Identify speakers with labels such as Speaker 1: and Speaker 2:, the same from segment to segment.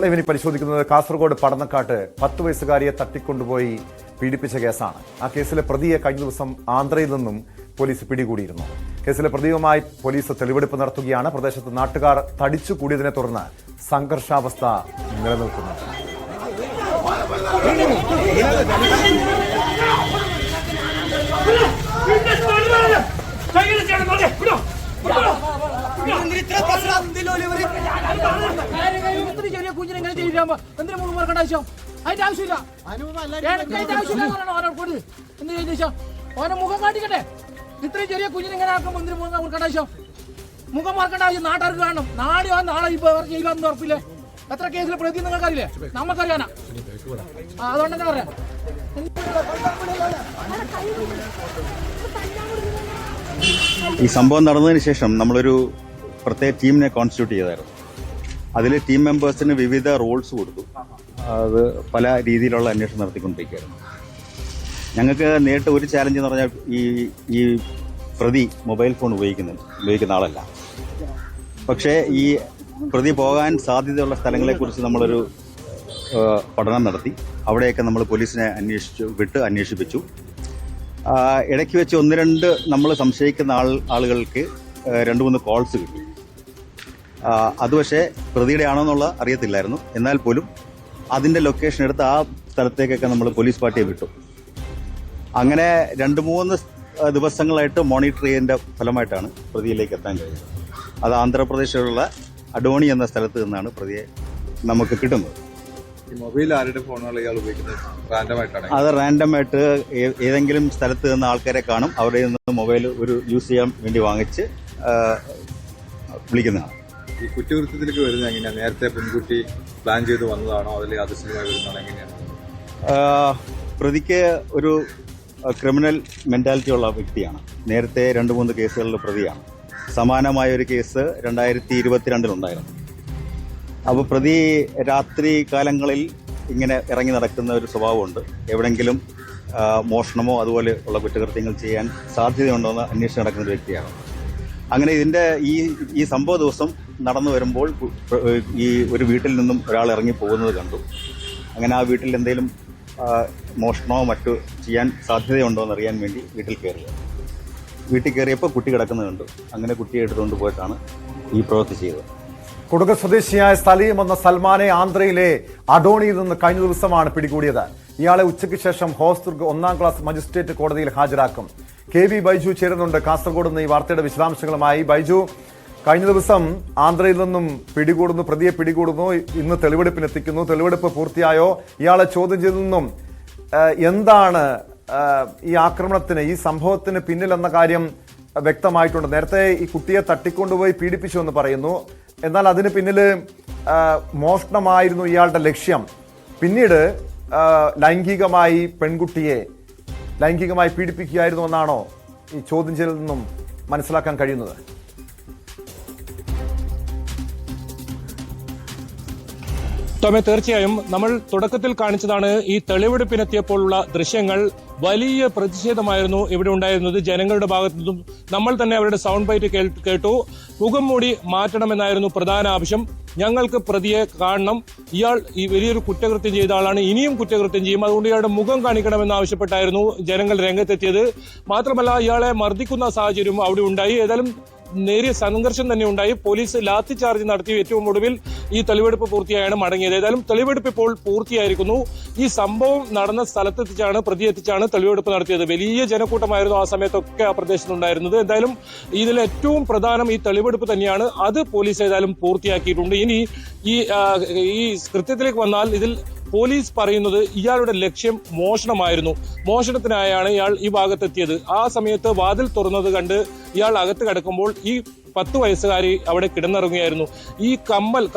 Speaker 1: വാർത്ത ഇനി പരിശോധിക്കുന്നത് കാസർഗോഡ് പടന്നക്കാട്ട് 10 വയസ്സുകാരിയെ തട്ടിക്കൊണ്ടുപോയി പീഡിപ്പിച്ച കേസാണ്. ആ കേസിലെ പ്രതിയെ കഴിഞ്ഞ ദിവസം ആന്ധ്രയിൽ നിന്നും പോലീസ് പിടികൂടിയിരുന്നു. കേസിലെ പ്രതിയുമായി പോലീസ് തെളിവെടുപ്പ് നടത്തുകയാണ്. പ്രദേശത്ത് നാട്ടുകാർ തടിച്ചുകൂടിയതിനെ തുടർന്ന് സംഘർഷാവസ്ഥ നിലനിൽക്കുന്നുണ്ട്.
Speaker 2: ചെറിയ കുഞ്ഞിനെങ്ങനെ ചെയ്യില്ലാമോ എന്തിനു മുഖം മറക്കേണ്ട ആവശ്യം? അതിന്റെ ആവശ്യമില്ല. ഓനെ മുഖം കാട്ടിക്കട്ടെ. ഇത്രയും ചെറിയ കുഞ്ഞിനെങ്ങനെ ആക്കുമ്പോൾ എന്തിനു മുഖം മറക്കേണ്ട ആവശ്യം? മുഖം മറക്കേണ്ട ആവശ്യം നാട്ടുകാർക്ക് കാണണം. നാളെ ഇപ്പൊ ചെയ്യില്ലാന്ന് ഉറപ്പില്ലേ? എത്ര കേസിലെ പ്രതി നിങ്ങൾക്കറിയില്ലേ? നമുക്കറിയാനാ. അതുകൊണ്ട് തന്നെ പറയാം.
Speaker 3: ഈ സംഭവം നടന്നതിന് ശേഷം നമ്മളൊരു പ്രത്യേക ടീമിനെ കോൺസ്റ്റിറ്റ്യൂട്ട് ചെയ്തായിരുന്നു. അതിൽ ടീം മെമ്പേഴ്സിന് വിവിധ റോൾസ് കൊടുത്തു. അത് പല രീതിയിലുള്ള അന്വേഷണം നടത്തിക്കൊണ്ടിരിക്കുകയായിരുന്നു. ഞങ്ങൾക്ക് നേരിട്ട് ഒരു ചാലഞ്ച് എന്ന് പറഞ്ഞാൽ ഈ പ്രതി മൊബൈൽ ഫോൺ ഉപയോഗിക്കുന്ന ആളല്ല. പക്ഷേ ഈ പ്രതി പോകാൻ സാധ്യതയുള്ള സ്ഥലങ്ങളെക്കുറിച്ച് നമ്മളൊരു പഠനം നടത്തി. അവിടെയൊക്കെ നമ്മൾ പോലീസിനെ അന്വേഷിപ്പിച്ചു. ഇടയ്ക്ക് വെച്ച് 1-2 നമ്മൾ സംശയിക്കുന്ന ആളുകൾക്ക് 2-3 കോൾസ് കിട്ടി. അത് പക്ഷേ പ്രതിയുടെ ആണോ എന്നുള്ള അറിയത്തില്ലായിരുന്നു. എന്നാൽ പോലും അതിൻ്റെ ലൊക്കേഷൻ എടുത്ത് ആ സ്ഥലത്തേക്കൊക്കെ നമ്മൾ പോലീസ് പാർട്ടിയെ വിട്ടു. അങ്ങനെ 2-3 ദിവസങ്ങളായിട്ട് മോണിറ്റർ ചെയ്തതിൻ്റെ ഫലമായിട്ടാണ് പ്രതിയിലേക്ക് എത്താൻ കഴിഞ്ഞത്. അത് ആന്ധ്രാപ്രദേശിലുള്ള അഡോണി എന്ന സ്ഥലത്ത് നിന്നാണ് പ്രതിയെ നമുക്ക് കിട്ടുന്നത്.
Speaker 4: മൊബൈൽ ആരുടെ ഫോണുകൾ ഇയാൾ ഉപയോഗിക്കുന്നത്?
Speaker 3: അത് റാൻഡമായിട്ട് ഏതെങ്കിലും സ്ഥലത്ത് നിന്ന് ആൾക്കാരെ കാണും. അവരുടെ നിന്ന് മൊബൈൽ യൂസ് ചെയ്യാൻ വേണ്ടി വാങ്ങിച്ച് വിളിക്കുന്നതാണ്.
Speaker 4: ഈ കുറ്റകൃത്യത്തിലേക്ക് വരുന്നത് എങ്ങനെയാണ്? നേരത്തെ പെൺകുട്ടി പ്ലാൻ ചെയ്ത് വന്നതാണോ അതിൽ യാദൃശ്ചികമായി വരുന്നതാണോ? എങ്ങനെയാണ്?
Speaker 3: പ്രതിക്ക് ഒരു ക്രിമിനൽ മെന്റാലിറ്റി ഉള്ള വ്യക്തിയാണ്. നേരത്തെ 2-3 കേസുകളിൽ പ്രതിയാണ്. സമാനമായ ഒരു കേസ് 2022 അപ്പോൾ പ്രതി രാത്രി കാലങ്ങളിൽ ഇങ്ങനെ ഇറങ്ങി നടക്കുന്ന ഒരു സ്വഭാവമുണ്ട്. എവിടെങ്കിലും മോഷണമോ അതുപോലെ ഉള്ള കുറ്റകൃത്യങ്ങൾ ചെയ്യാൻ സാധ്യതയുണ്ടോയെന്ന് അന്വേഷിച്ച് നടക്കുന്ന ഒരു വ്യക്തിയാണ്. അങ്ങനെ ഇതിൻ്റെ ഈ സംഭവ ദിവസം നടന്നു വരുമ്പോൾ ഈ ഒരു വീട്ടിൽ നിന്നും ഒരാൾ ഇറങ്ങി പോകുന്നത് കണ്ടു. അങ്ങനെ ആ വീട്ടിൽ എന്തെങ്കിലും മോഷണമോ മറ്റോ ചെയ്യാൻ സാധ്യതയുണ്ടോ എന്നറിയാൻ വേണ്ടി വീട്ടിൽ കയറിയപ്പോൾ കുട്ടി കിടക്കുന്നത് കണ്ടു. അങ്ങനെ കുട്ടിയെ എടുത്തുകൊണ്ട് പോയിട്ടാണ് ഈ പ്രവൃത്തി ചെയ്തത്.
Speaker 1: കുടുക സ്വദേശിയായ സലീം എന്ന സൽമാനെ ആന്ധ്രയിലെ അഡോണിയിൽ നിന്ന് കഴിഞ്ഞ ദിവസമാണ് പിടികൂടിയത്. ഇയാളെ ഉച്ചയ്ക്ക് ശേഷം ഹോസ്ദുർഗ് 1ാം ക്ലാസ് മജിസ്ട്രേറ്റ് കോടതിയിൽ ഹാജരാക്കും. KB ബൈജു ചേരുന്നുണ്ട് കാസർഗോഡ് നിന്ന് ഈ വാർത്തയുടെ വിശദാംശങ്ങളുമായി. ബൈജു, കഴിഞ്ഞ ദിവസം ആന്ധ്രയിൽ നിന്നും പ്രതിയെ പിടികൂടുന്നു. ഇന്ന് തെളിവെടുപ്പിനെത്തിക്കുന്നു. തെളിവെടുപ്പ് പൂർത്തിയായോ? ഇയാളെ ചോദ്യം ചെയ്തെന്നും എന്താണ് ഈ ആക്രമണത്തിന്, ഈ സംഭവത്തിന് പിന്നിലെന്ന കാര്യം വ്യക്തമായിട്ടുണ്ട്. നേരത്തെ ഈ കുട്ടിയെ തട്ടിക്കൊണ്ടുപോയി പീഡിപ്പിച്ചു എന്ന് പറയുന്നു. എന്നാൽ അതിന് പിന്നിൽ മോഷണമായിരുന്നു ഇയാളുടെ ലക്ഷ്യം. പിന്നീട് ലൈംഗികമായി പെൺകുട്ടിയെ പീഡിപ്പിക്കുകയായിരുന്നു എന്നാണോ ഈ ചോദ്യം ചെയ്യലിൽ നിന്നും മനസ്സിലാക്കാൻ കഴിയുന്നത്?
Speaker 5: ടോമേ, തീർച്ചയായും നമ്മൾ തുടക്കത്തിൽ കാണിച്ചതാണ് ഈ തെളിവെടുപ്പിനെത്തിയപ്പോഴുള്ള ദൃശ്യങ്ങൾ. വലിയ പ്രതിഷേധമായിരുന്നു ഇവിടെ ഉണ്ടായിരുന്നത് ജനങ്ങളുടെ ഭാഗത്തു നിന്നും. നമ്മൾ തന്നെ അവരുടെ സൗണ്ട് ബൈറ്റ് കേട്ടു. മുഖം മൂടി മാറ്റണമെന്നായിരുന്നു പ്രധാന ആവശ്യം. ഞങ്ങൾക്ക് പ്രതിയെ കാണണം, ഇയാൾ ഈ വലിയൊരു കുറ്റകൃത്യം ചെയ്ത ആളാണ്, ഇനിയും കുറ്റകൃത്യം ചെയ്യും, അതുകൊണ്ട് ഇയാളുടെ മുഖം കാണിക്കണമെന്ന് ആവശ്യപ്പെട്ടായിരുന്നു ജനങ്ങൾ രംഗത്തെത്തിയത്. മാത്രമല്ല ഇയാളെ മർദ്ദിക്കുന്ന സാഹചര്യം അവിടെ ഉണ്ടായി. ഏതായാലും നേരിയ സംഘർഷം തന്നെ ഉണ്ടായി. പോലീസ് ലാത്തി ചാർജ് നടത്തി. ഏറ്റവും ഒടുവിൽ ഈ തെളിവെടുപ്പ് പൂർത്തിയായാണ് മടങ്ങിയത്. ഏതായാലും തെളിവെടുപ്പ് ഇപ്പോൾ പൂർത്തിയായിരിക്കുന്നു. ഈ സംഭവം നടന്ന സ്ഥലത്തെത്തിച്ചാണ് പ്രതിയെത്തിച്ചാണ് തെളിവെടുപ്പ് നടത്തിയത്. വലിയ ജനക്കൂട്ടമായിരുന്നു ആ സമയത്തൊക്കെ ആ പ്രദേശത്തുണ്ടായിരുന്നത്. എന്തായാലും ഇതിൽ ഏറ്റവും പ്രധാനം ഈ തെളിവെടുപ്പ് തന്നെയാണ്. അത് പോലീസ് ഏതായാലും പൂർത്തിയാക്കിയിട്ടുണ്ട്. ഇനി ഈ കൃത്യത്തിലേക്ക് വന്നാൽ ഇതിൽ പോലീസ് പറയുന്നത് ഇയാളുടെ ലക്ഷ്യം മോഷണമായിരുന്നു. മോഷണത്തിനായാണ് ഇയാൾ ഈ ഭാഗത്തെത്തിയത്. ആ സമയത്ത് വാതിൽ തുറന്നത് കണ്ട് ഇയാൾ അകത്ത് കിടക്കുമ്പോൾ ഈ 10 വയസ്സുകാരി അവിടെ കിടന്നിറങ്ങുകയായിരുന്നു. ഈ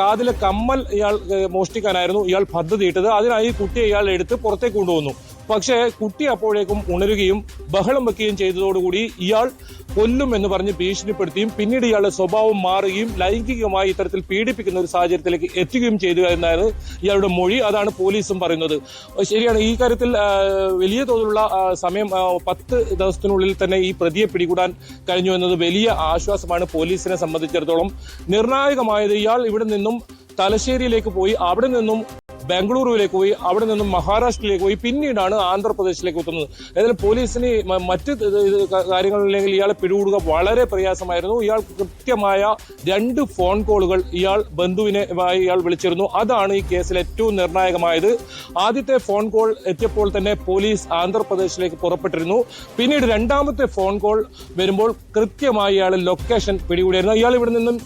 Speaker 5: കാതിലെ കമ്മൽ ഇയാൾ മോഷ്ടിക്കാനായിരുന്നു ഇയാൾ പദ്ധതിയിട്ടത്. അതിനായി കുട്ടിയെ ഇയാൾ എടുത്ത് പുറത്തേക്ക് കൊണ്ടുവന്നു. പക്ഷേ കുട്ടി അപ്പോഴേക്കും ഉണരുകയും ബഹളം വെക്കുകയും ചെയ്തതോടുകൂടി ഇയാൾ കൊല്ലും എന്ന് പറഞ്ഞ് ഭീഷണിപ്പെടുത്തിയും പിന്നീട് ഇയാളുടെ സ്വഭാവം മാറുകയും ലൈംഗികമായി ഇത്തരത്തിൽ പീഡിപ്പിക്കുന്ന ഒരു സാഹചര്യത്തിലേക്ക് എത്തുകയും ചെയ്തു എന്നാണ് ഇയാളുടെ മൊഴി. അതാണ് പോലീസും പറയുന്നത്. ശരിയാണ്, ഈ കാര്യത്തിൽ വലിയ തോതിലുള്ള സമയം 10 ദിവസത്തിനുള്ളിൽ തന്നെ ഈ പ്രതിയെ പിടികൂടാൻ കഴിഞ്ഞു എന്നത് വലിയ ആശ്വാസമാണ് പോലീസിനെ സംബന്ധിച്ചിടത്തോളം. നിർണായകമായത് ഇയാൾ ഇവിടെ നിന്നും തലശ്ശേരിയിലേക്ക് പോയി, അവിടെ നിന്നും ബാംഗ്ലൂരുവിലേക്ക് പോയി, അവിടെ നിന്നും മഹാരാഷ്ട്രയിലേക്ക് പോയി, പിന്നീടാണ് ആന്ധ്രാപ്രദേശിലേക്ക് എത്തുന്നത്. ഏതായാലും പോലീസിന് മറ്റ് കാര്യങ്ങളില്ലെങ്കിൽ ഇയാളെ പിടികൂടുക വളരെ പ്രയാസമായിരുന്നു. ഇയാൾ കൃത്യമായ 2 ഫോൺ കോളുകൾ ഇയാൾ ബന്ധുവിനെ ഇയാൾ വിളിച്ചിരുന്നു. അതാണ് ഈ കേസിൽ ഏറ്റവും നിർണായകമായത്. ആദ്യത്തെ ഫോൺ കോൾ എത്തിയപ്പോൾ തന്നെ പോലീസ് ആന്ധ്രാപ്രദേശിലേക്ക് പുറപ്പെട്ടിരുന്നു. പിന്നീട് രണ്ടാമത്തെ ഫോൺ കോൾ വരുമ്പോൾ കൃത്യമായി ഇയാൾ ലൊക്കേഷൻ പിടികൂടിയായിരുന്നു. ഇയാൾ ഇവിടെ നിന്നും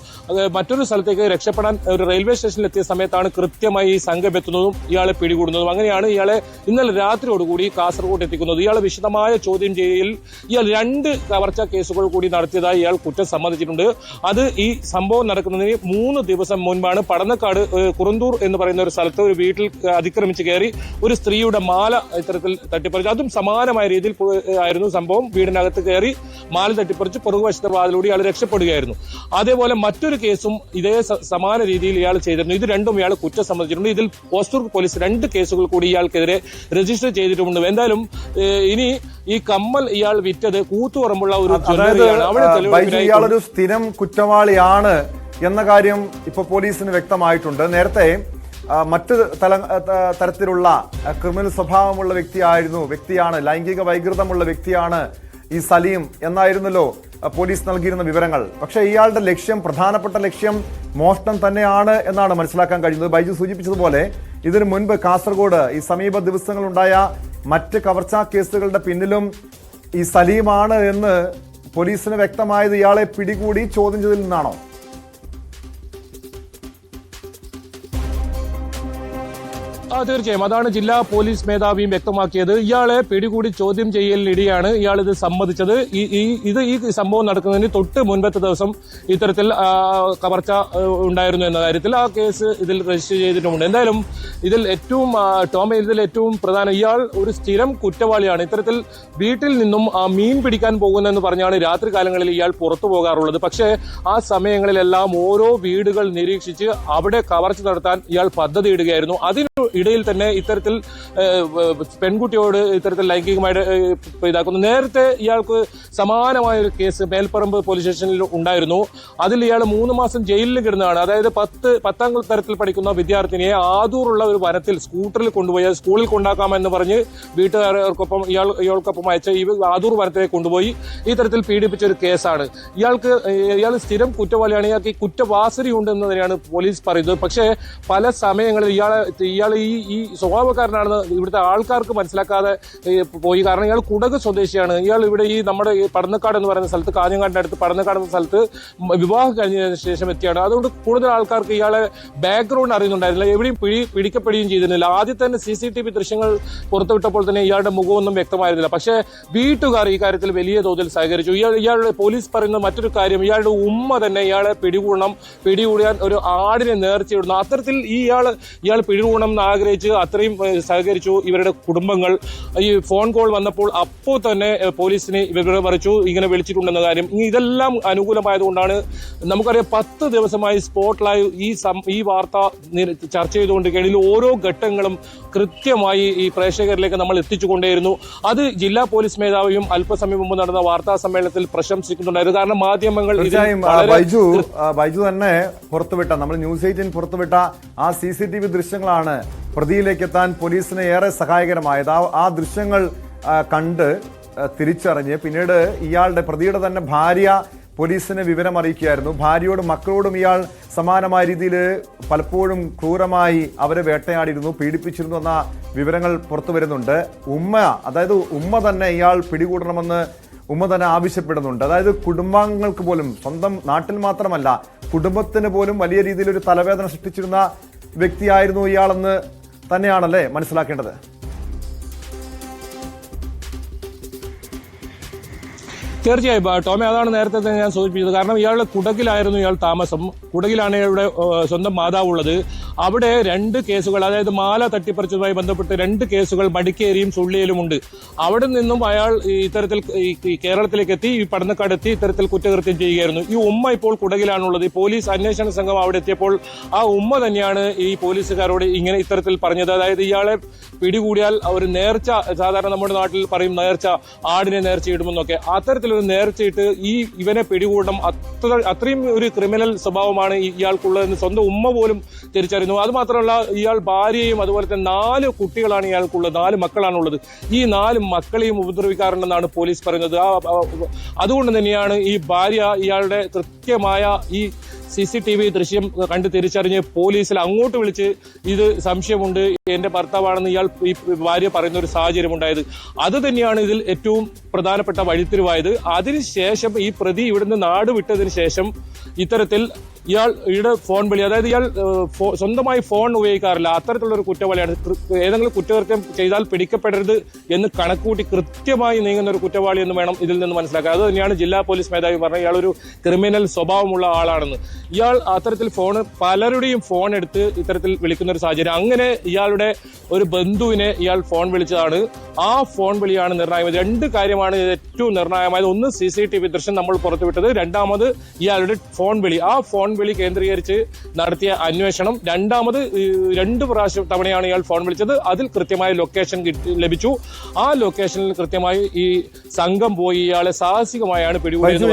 Speaker 5: മറ്റൊരു സ്ഥലത്തേക്ക് രക്ഷപ്പെടാൻ ഒരു റെയിൽവേ സ്റ്റേഷനിൽ എത്തിയ സമയത്താണ് കൃത്യമായി ഈ സംഘം എത്തുന്നതും ഇയാളെ പിടികൂടുന്നതും. അങ്ങനെയാണ് ഇയാളെ ഇന്നലെ രാത്രിയോടുകൂടി കാസർഗോഡ് എത്തിക്കുന്നത്. ഇയാളെ വിശദമായ ചോദ്യം ചെയ്യലിൽ ഇയാൾ 2 കവർച്ചാ കേസുകൾ കൂടി നടത്തിയതായി ഇയാൾ കുറ്റം സമ്മതിച്ചിട്ടുണ്ട്. അത് ഈ സംഭവം നടക്കുന്നതിന് 3 ദിവസം മുൻപാണ് പടന്നക്കാട് കുറുന്തൂർ എന്ന് പറയുന്ന ഒരു സ്ഥലത്ത് ഒരു വീട്ടിൽ അതിക്രമിച്ച് കയറി ഒരു സ്ത്രീയുടെ മാല ഇത്തരത്തിൽ തട്ടിപ്പറിച്ചു. അതും സമാനമായ രീതിയിൽ ആയിരുന്നു സംഭവം. വീടിനകത്ത് കയറി മാല തട്ടിപ്പറിച്ച് പുറകുവശത്തെ വാതിലൂടെ ഇയാൾ രക്ഷപ്പെടുകയായിരുന്നു. അതേപോലെ മറ്റൊരു കേസും ഇതേ സമാന രീതിയിൽ ഇയാൾ ചെയ്തിരുന്നു. ഇത് രണ്ടും ഇയാൾ കുറ്റം സമ്മതിച്ചിട്ടുണ്ട്. ഇതിൽ ഹോസ്ദുർഗ് പോലീസ് 2 കേസുകൾ കൂടി ഇയാൾക്കെതിരെ രജിസ്റ്റർ ചെയ്തിട്ടുമുണ്ട്. എന്തായാലും ഇനി ഈ കമ്മൽ ഇയാൾ വിറ്റത് കൂത്തുപറമ്പുള്ള ഒരു
Speaker 1: ഇയാളൊരു സ്ഥിരം കുറ്റവാളിയാണ് എന്ന കാര്യം ഇപ്പൊ പോലീസിന് വ്യക്തമായിട്ടുണ്ട്. നേരത്തെ മറ്റ് തരത്തിലുള്ള ക്രിമിനൽ സ്വഭാവമുള്ള വ്യക്തിയാണ്, ലൈംഗിക വൈകൃതമുള്ള വ്യക്തിയാണ് ഈ സലീം എന്നായിരുന്നല്ലോ പോലീസ് നൽകിയിരുന്ന വിവരങ്ങൾ. പക്ഷേ ഇയാളുടെ പ്രധാനപ്പെട്ട ലക്ഷ്യം മോഷണം തന്നെയാണ് എന്നാണ് മനസ്സിലാക്കാൻ കഴിയുന്നത്. ബൈജു സൂചിപ്പിച്ചതുപോലെ ഇതിനു മുൻപ് കാസർഗോഡ് ഈ സമീപ ദിവസങ്ങളുണ്ടായ മറ്റ് കവർച്ചാ കേസുകളുടെ പിന്നിലും ഈ സലീമാണ് എന്ന് പോലീസിന് വ്യക്തമായത് ഇയാളെ പിടികൂടി ചോദ്യം ചെയ്തതിൽ നിന്നാണോ?
Speaker 5: തീർച്ചയായും അതാണ് ജില്ലാ പോലീസ് മേധാവിയും വ്യക്തമാക്കിയത്. ഇയാളെ പിടികൂടി ചോദ്യം ചെയ്യലിനിടെയാണ് ഇയാൾ ഇത് സമ്മതിച്ചത്. ഈ സംഭവം നടക്കുന്നതിന് തൊട്ട് മുൻപത്തെ ദിവസം ഇത്തരത്തിൽ കവർച്ച ഉണ്ടായിരുന്നു എന്ന കാര്യത്തിൽ ആ കേസ് ഇതിൽ രജിസ്റ്റർ ചെയ്തിട്ടുമുണ്ട്. എന്തായാലും ഇതിൽ ഏറ്റവും പ്രധാനം ഇയാൾ ഒരു സ്ഥിരം കുറ്റവാളിയാണ്. ഇത്തരത്തിൽ വീട്ടിൽ നിന്നും മീൻ പിടിക്കാൻ പോകുന്നെന്ന് പറഞ്ഞാണ് രാത്രി കാലങ്ങളിൽ ഇയാൾ പുറത്തു പോകാറുള്ളത്. പക്ഷേ ആ സമയങ്ങളിലെല്ലാം ഓരോ വീടുകൾ നിരീക്ഷിച്ച് അവിടെ കവർച്ച നടത്താൻ ഇയാൾ പദ്ധതിയിടുകയായിരുന്നു. ഇടയിൽ തന്നെ ഇത്തരത്തിൽ പെൺകുട്ടിയോട് ഇത്തരത്തിൽ ലൈംഗികമായിട്ട് ഇതാക്കുന്നു. നേരത്തെ ഇയാൾക്ക് സമാനമായ ഒരു കേസ് മേൽപ്പറമ്പ് പോലീസ് സ്റ്റേഷനിൽ ഉണ്ടായിരുന്നു. അതിൽ ഇയാൾ 3 മാസം ജയിലിൽ കിടന്നതാണ്. അതായത് 10ാം തരത്തിൽ പഠിക്കുന്ന വിദ്യാർത്ഥിനിയെ ആദൂറുള്ള ഒരു വനത്തിൽ സ്കൂട്ടറിൽ കൊണ്ടുപോയി സ്കൂളിൽ കൊണ്ടാക്കാമെന്ന് പറഞ്ഞ് വീട്ടുകാർക്കൊപ്പം ഇയാൾക്കൊപ്പം അയച്ച ഈ ആദൂർ വനത്തിലേക്ക് കൊണ്ടുപോയി ഈ തരത്തിൽ പീഡിപ്പിച്ച ഒരു കേസാണ്. ഇയാൾ സ്ഥിരം കുറ്റവാളിയാണ്. ഇയാൾക്ക് ഈ കുറ്റവാസന ഉണ്ടെന്ന് തന്നെയാണ് പോലീസ് പറയുന്നത്. പക്ഷേ പല സമയങ്ങളിൽ ഇയാൾ ഈ സ്വഭാവക്കാരനാണെന്ന് ഇവിടുത്തെ ആൾക്കാർക്ക് മനസ്സിലാക്കാതെ പോയി. കാരണം ഇയാൾ കുടക് സ്വദേശിയാണ്. ഇയാൾ ഇവിടെ ഈ നമ്മുടെ പടന്നക്കാട് എന്ന് പറയുന്ന സ്ഥലത്ത്, കാഞ്ഞങ്ങാടിന്റെ അടുത്ത് പടന്നക്കാട് എന്ന സ്ഥലത്ത് വിവാഹം കഴിഞ്ഞതിന് ശേഷം എത്തിയാണ്. അതുകൊണ്ട് കൂടുതൽ ആൾക്കാർക്ക് ഇയാളെ ബാക്ക്ഗ്രൗണ്ട് അറിയുന്നുണ്ടായിരുന്നില്ല. എവിടെയും പിടിക്കപ്പെടുകയും ചെയ്തിരുന്നില്ല. ആദ്യം തന്നെ CCTV ദൃശ്യങ്ങൾ പുറത്തുവിട്ടപ്പോൾ തന്നെ ഇയാളുടെ മുഖമൊന്നും വ്യക്തമായിരുന്നില്ല. പക്ഷേ വീട്ടുകാർ ഈ കാര്യത്തിൽ വലിയ തോതിൽ സഹകരിച്ചു. ഇയാളുടെ പോലീസ് പറയുന്ന മറ്റൊരു കാര്യം, ഇയാളുടെ ഉമ്മ തന്നെ ഇയാളെ പിടികൂടാൻ ഒരു ആടിനെ നേർച്ചയിടുന്നു. അത്തരത്തിൽ ഇയാൾ പിടികൂടണം എന്ന് ആഗ്രഹിച്ച് അത്രയും സഹകരിച്ചു ഇവരുടെ കുടുംബങ്ങൾ. ഈ ഫോൺ കോൾ വന്നപ്പോൾ അപ്പോൾ തന്നെ പോലീസിനെ വിവരം അറിയിച്ചു ഇങ്ങനെ വിളിച്ചിട്ടുണ്ടെന്ന കാര്യം. ഇതെല്ലാം അനുകൂലമായതുകൊണ്ടാണ് നമുക്കറിയാം 10 ദിവസമായി സ്പോട്ട് ലൈവ് ഈ വാർത്ത ചർച്ച ചെയ്തുകൊണ്ടിരിക്കുകയാണ്. ഇതിൽ ഓരോ ഘട്ടങ്ങളും കൃത്യമായി ഈ പ്രേക്ഷകരിലേക്ക് നമ്മൾ എത്തിച്ചുകൊണ്ടേയിരുന്നു. അത് ജില്ലാ പോലീസ് മേധാവിയും അല്പസമയം മുമ്പ് നടന്ന വാർത്താ സമ്മേളനത്തിൽ പ്രശംസിക്കുന്നുണ്ടായിരുന്നു. കാരണം മാധ്യമങ്ങൾ
Speaker 1: ബൈജു തന്നെ പുറത്തുവിട്ട, നമ്മൾ ന്യൂസ് 18 പുറത്തുവിട്ട ആ CCTV ദൃശ്യങ്ങളാണ് പ്രതിയിലേക്ക് എത്താൻ പോലീസിന് ഏറെ സഹായകരമായത്. ആ ദൃശ്യങ്ങൾ കണ്ട് തിരിച്ചറിഞ്ഞ് പിന്നീട് പ്രതിയുടെ തന്നെ ഭാര്യ പോലീസിനെ വിവരം അറിയിക്കുകയായിരുന്നു. ഭാര്യയോടും മക്കളോടും ഇയാൾ സമാനമായ രീതിയിൽ പലപ്പോഴും ക്രൂരമായി അവരെ വേട്ടയാടിയിരുന്നു, പീഡിപ്പിച്ചിരുന്നു എന്ന വിവരങ്ങൾ പുറത്തു വരുന്നുണ്ട്. ഉമ്മ തന്നെ ഇയാൾ പിടികൂടണമെന്ന് ഉമ്മ തന്നെ ആവശ്യപ്പെടുന്നുണ്ട്. അതായത് കുടുംബാംഗങ്ങൾക്ക് പോലും, സ്വന്തം നാട്ടിൽ മാത്രമല്ല കുടുംബത്തിന് പോലും വലിയ രീതിയിൽ ഒരു തലവേദന സൃഷ്ടിച്ചിരുന്ന വ്യക്തിയായിരുന്നു ഇയാളെന്ന് തന്നെയാണല്ലേ മനസ്സിലാക്കേണ്ടത്?
Speaker 5: തീർച്ചയായും ടോമി, അതാണ് നേരത്തെ തന്നെ ഞാൻ സൂചിപ്പിച്ചത്. കാരണം ഇയാളുടെ കുടകിലായിരുന്നു താമസം. കുടകിലാണ് ഇയാളുടെ സ്വന്തം മാതാവുള്ളത്. അവിടെ 2 കേസുകൾ, അതായത് മാല തട്ടിപ്പറിച്ചതുമായി ബന്ധപ്പെട്ട് 2 കേസുകൾ മടിക്കേരിയും സുള്ളിയിലുമുണ്ട്. അവിടെ നിന്നും അയാൾ ഇത്തരത്തിൽ കേരളത്തിലേക്ക് എത്തി, ഈ പടന്നക്കാടെത്തി ഇത്തരത്തിൽ കുറ്റകൃത്യം ചെയ്യുകയായിരുന്നു. ഈ ഉമ്മ ഇപ്പോൾ കുടകിലാണുള്ളത്. ഈ പോലീസ് അന്വേഷണ സംഘം അവിടെ എത്തിയപ്പോൾ ആ ഉമ്മ തന്നെയാണ് ഈ പോലീസുകാരോട് ഇങ്ങനെ ഇത്തരത്തിൽ പറഞ്ഞത്. അതായത് ഇയാളെ പിടികൂടിയാൽ ഒരു നേർച്ച, സാധാരണ നമ്മുടെ നാട്ടിൽ പറയും നേർച്ച, ആടിനെ നേർച്ചയിടുമെന്നൊക്കെ, അത്തരത്തിലൊരു നേർച്ചയിട്ട് ഇവനെ പിടികൂടണം, അത്രയും ഒരു ക്രിമിനൽ സ്വഭാവമാണ് ഇയാൾക്കുള്ളതെന്ന് സ്വന്തം ഉമ്മ പോലും തിരിച്ചറിയുന്നു. അത് മാത്രമല്ല, ഇയാൾ ഭാര്യയും അതുപോലെ തന്നെ 4 കുട്ടികളാണ് ഇയാൾക്കുള്ളത്, 4 മക്കളാണുള്ളത്. ഈ 4 മക്കളെയും ഉപദ്രവിക്കാറുണ്ടെന്നാണ് പോലീസ് പറയുന്നത്. അതുകൊണ്ട് തന്നെയാണ് ഈ ഭാര്യ ഇയാളുടെ കൃത്യമായ ഈ CCTV ദൃശ്യം കണ്ട് തിരിച്ചറിഞ്ഞ് പോലീസിൽ അങ്ങോട്ട് വിളിച്ച് ഇത് സംശയമുണ്ട്, എന്റെ ഭർത്താവാണെന്ന് ഈ ഭാര്യ പറയുന്ന ഒരു സാഹചര്യം ഉണ്ടായത്. അത് തന്നെയാണ് ഇതിൽ ഏറ്റവും പ്രധാനപ്പെട്ട വഴിത്തിരിവായത്. അതിനുശേഷം ഈ പ്രതി ഇവിടുന്ന് നാട് വിട്ടതിന് ശേഷം ഇത്തരത്തിൽ ഇയാളുടെ ഫോൺ വിളി, അതായത് ഇയാൾ സ്വന്തമായി ഫോൺ ഉപയോഗിക്കാറില്ല, അത്തരത്തിലുള്ള ഒരു കുറ്റവാളിയാണ്. ഏതെങ്കിലും കുറ്റകൃത്യം ചെയ്താൽ പിടിക്കപ്പെടരുത് എന്ന് കണക്കൂട്ടി കൃത്യമായി നീങ്ങുന്ന ഒരു കുറ്റവാളി എന്ന് വേണം ഇതിൽ നിന്ന് മനസ്സിലാക്കാൻ. അത് തന്നെയാണ് ജില്ലാ പോലീസ് മേധാവി പറഞ്ഞത്, ഇയാളൊരു ക്രിമിനൽ സ്വഭാവമുള്ള ആളാണെന്ന്. ഇയാൾ അത്തരത്തിൽ പലരുടെയും ഫോൺ എടുത്ത് ഇത്തരത്തിൽ വിളിക്കുന്ന ഒരു സാഹചര്യം. അങ്ങനെ ഇയാളുടെ ഒരു ബന്ധുവിനെ ഇയാൾ ഫോൺ വിളിച്ചതാണ്. ആ ഫോൺ വിളിയാണ് നിർണായകമായത്. 2 കാര്യമാണ് ഏറ്റവും നിർണായകമായത്. ഒന്ന് CCTV ദൃശ്യം നമ്മൾ പുറത്തുവിട്ടത്, രണ്ടാമത് ഇയാളുടെ ഫോൺ വിളി. ആ ഫോൺ വിളി കേന്ദ്രീകരിച്ച് നടത്തിയ അന്വേഷണം. രണ്ടാമത് 2 തവണയാണ് ഇയാൾ ഫോൺ വിളിച്ചത്. അതിൽ കൃത്യമായ ലൊക്കേഷൻ ലഭിച്ചു. ആ ലൊക്കേഷനിൽ കൃത്യമായി ഈ സംഘം പോയി ഇയാളെ സാഹസികമായാണ് പിടികൂടിയത്.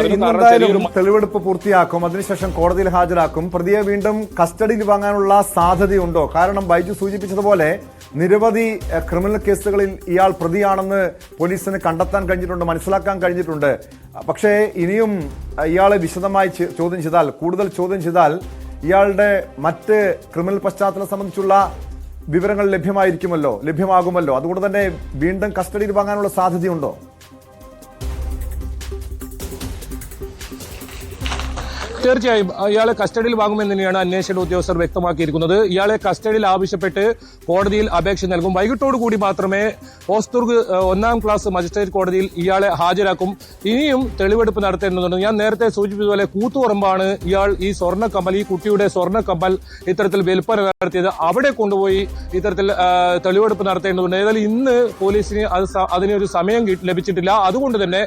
Speaker 1: തെളിവെടുപ്പ് പൂർത്തിയാക്കും, അതിനുശേഷം കോടതിയിൽ ഹാജരാക്കും. പ്രതിയെ വീണ്ടും കസ്റ്റഡിയിൽ വാങ്ങാനുള്ള സാധ്യതയുണ്ടോ? കാരണം ബൈജു സൂചിപ്പിച്ചതുപോലെ നിരവധി ക്രിമിനൽ കേസുകളിൽ ഇയാൾ പ്രതിയാണെന്ന് പോലീസിന് കണ്ടെത്താൻ കഴിഞ്ഞിട്ടുണ്ട്, മനസ്സിലാക്കാൻ കഴിഞ്ഞിട്ടുണ്ട്. പക്ഷേ ഇനിയും ഇയാളെ വിശദമായി ചോദ്യം ചെയ്താൽ, കൂടുതൽ ചോദ്യം ചെയ്താൽ ഇയാളുടെ മറ്റ് ക്രിമിനൽ പശ്ചാത്തലം സംബന്ധിച്ചുള്ള വിവരങ്ങൾ ലഭ്യമാകുമല്ലോ. അതുകൊണ്ട് തന്നെ വീണ്ടും കസ്റ്റഡിയിൽ വാങ്ങാനുള്ള സാധ്യതയുണ്ടോ?
Speaker 5: തീർച്ചയായും ഇയാളെ കസ്റ്റഡിയിൽ വാങ്ങുമെന്ന് തന്നെയാണ് അന്വേഷണ ഉദ്യോഗസ്ഥർ വ്യക്തമാക്കിയിരിക്കുന്നത്. ഇയാളെ കസ്റ്റഡിയിൽ ആവശ്യപ്പെട്ട് കോടതിയിൽ അപേക്ഷ നൽകും. വൈകിട്ടോടുകൂടി മാത്രമേ ഹോസ്ദുർഗ് 1ാം ക്ലാസ് മജിസ്ട്രേറ്റ് കോടതിയിൽ ഇയാളെ ഹാജരാക്കും. ഇനിയും തെളിവെടുപ്പ് നടത്തേണ്ടതുണ്ട്. ഞാൻ നേരത്തെ സൂചിപ്പിച്ചതുപോലെ കൂത്തുപറമ്പാണ് ഇയാൾ ഈ കുട്ടിയുടെ സ്വർണ്ണക്കമ്മൽ ഇത്തരത്തിൽ വിൽപ്പന നടത്തിയത്. അവിടെ കൊണ്ടുപോയി ഇത്തരത്തിൽ തെളിവെടുപ്പ് നടത്തേണ്ടതുണ്ട്. ഏതായാലും ഇന്ന് പോലീസിന് അതിനൊരു സമയം ലഭിച്ചിട്ടില്ല. അതുകൊണ്ട് തന്നെ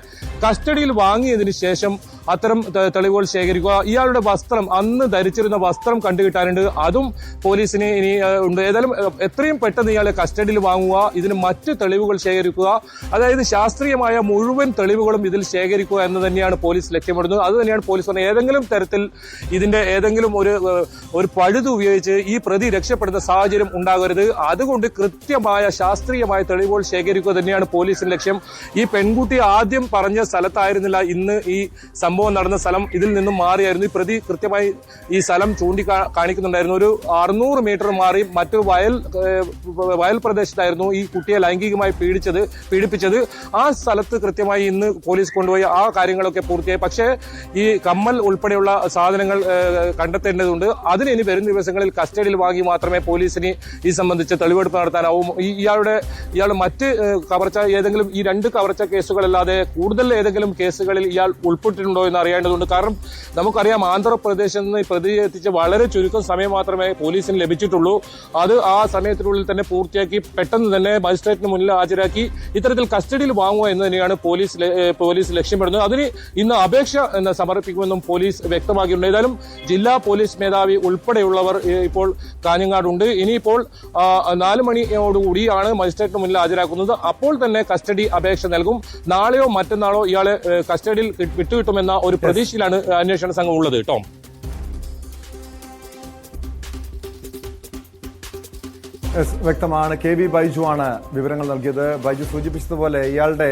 Speaker 5: കസ്റ്റഡിയിൽ വാങ്ങിയതിനു ശേഷം അത്തരം തെളിവുകൾ ശേഖരിക്കുക. ഇയാളുടെ വസ്ത്രം, അന്ന് ധരിച്ചിരുന്ന വസ്ത്രം കണ്ടുകിട്ടാനുണ്ട്, അതും പോലീസിന് ഇനി ഉണ്ട്. ഏതായാലും എത്രയും പെട്ടെന്ന് ഇയാളെ കസ്റ്റഡിയിൽ വാങ്ങുക, ഇതിന് മറ്റ് തെളിവുകൾ ശേഖരിക്കുക, അതായത് ശാസ്ത്രീയമായ മുഴുവൻ തെളിവുകളും ഇതിൽ ശേഖരിക്കുക എന്ന് തന്നെയാണ് പോലീസ് ലക്ഷ്യമിടുന്നത്. അത് തന്നെയാണ് പോലീസ് പറഞ്ഞത്. ഏതെങ്കിലും തരത്തിൽ ഇതിന്റെ ഏതെങ്കിലും ഒരു പഴുത് ഉപയോഗിച്ച് ഈ പ്രതി രക്ഷപ്പെടുന്ന സാഹചര്യം ഉണ്ടാകരുത്. അതുകൊണ്ട് കൃത്യമായ ശാസ്ത്രീയമായ തെളിവുകൾ ശേഖരിക്കുക തന്നെയാണ് പോലീസിന്റെ ലക്ഷ്യം. ഈ പെൺകുട്ടി ആദ്യം പറഞ്ഞ സ്ഥലത്തായിരുന്നില്ല ഇന്ന് ഈ സംഭവം നടന്ന സ്ഥലം, ഇതിൽ നിന്നും മാറിയായിരുന്നു. ഈ പ്രതി കൃത്യമായി ഈ സ്ഥലം കാണിക്കുന്നുണ്ടായിരുന്നു. ഒരു 600 മീറ്റർ മാറി മറ്റൊരു വയൽ പ്രദേശത്തായിരുന്നു ഈ കുട്ടിയെ ലൈംഗികമായി പീഡിപ്പിച്ചത്. ആ സ്ഥലത്ത് കൃത്യമായി ഇന്ന് പോലീസ് കൊണ്ടുപോയി ആ കാര്യങ്ങളൊക്കെ പൂർത്തിയായി. പക്ഷേ ഈ കമ്മൽ ഉൾപ്പെടെയുള്ള സാധനങ്ങൾ കണ്ടെത്തേണ്ടതുണ്ട്. അതിന് ഇനി വരും ദിവസങ്ങളിൽ കസ്റ്റഡിയിൽ വാങ്ങി മാത്രമേ പോലീസിന് ഈ സംബന്ധിച്ച് തെളിവെടുപ്പ് നടത്താനാവും. ഇയാൾ മറ്റ് കവർച്ച, ഏതെങ്കിലും ഈ 2 കവർച്ച കേസുകളല്ലാതെ കൂടുതൽ ഏതെങ്കിലും കേസുകളിൽ ഇയാൾ ഉൾപ്പെട്ടിട്ടുണ്ടോ എന്ന് അറിയേണ്ടതുണ്ട്. കാരണം നമുക്കറിയാം, ആന്ധ്രാപ്രദേശിൽ നിന്ന് പ്രതിയെ എത്തിച്ച് വളരെ ചുരുക്കം സമയം മാത്രമേ പോലീസിന് ലഭിച്ചിട്ടുള്ളൂ. അത് ആ സമയത്തിനുള്ളിൽ തന്നെ പൂർത്തിയാക്കി പെട്ടെന്ന് തന്നെ മജിസ്ട്രേറ്റിന് മുന്നിൽ ഹാജരാക്കി ഇത്തരത്തിൽ കസ്റ്റഡിയിൽ വാങ്ങുക എന്ന് തന്നെയാണ് പോലീസ് ലക്ഷ്യമിടുന്നത്. അതിന് ഇന്ന് അപേക്ഷ സമർപ്പിക്കുമെന്നും പോലീസ് വ്യക്തമാക്കിയിട്ടുണ്ട്. ഏതായാലും ജില്ലാ പോലീസ് മേധാവി ഉൾപ്പെടെയുള്ളവർ ഇപ്പോൾ കാഞ്ഞങ്ങാടുണ്ട്. ഇനിയിപ്പോൾ 4 മണിയോടുകൂടിയാണ് മജിസ്ട്രേറ്റിന് മുന്നിൽ ഹാജരാക്കുന്നത്. അപ്പോൾ തന്നെ കസ്റ്റഡി അപേക്ഷ നൽകും. നാളെയോ മറ്റന്നാളോ ഇയാളെ കസ്റ്റഡിയിൽ വിട്ടുകിട്ടുമെന്ന ഒരു പ്രതീക്ഷയിലാണ് അന്വേഷണ സംഘം ഉള്ളത്. ടോം,
Speaker 1: വ്യക്തമാണ്. KB ബൈജു ആണ് വിവരങ്ങൾ നൽകിയത്. ബൈജു സൂചിപ്പിച്ചതുപോലെ ഇയാളുടെ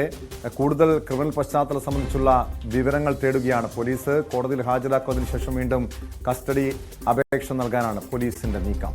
Speaker 1: കൂടുതൽ ക്രിമിനൽ പശ്ചാത്തലം സംബന്ധിച്ചുള്ള വിവരങ്ങൾ തേടുകയാണ് പോലീസ്. കോടതിയിൽ ഹാജരാക്കുന്നതിന് ശേഷം വീണ്ടും കസ്റ്റഡി അപേക്ഷ നൽകാനാണ് പോലീസിന്റെ നീക്കം.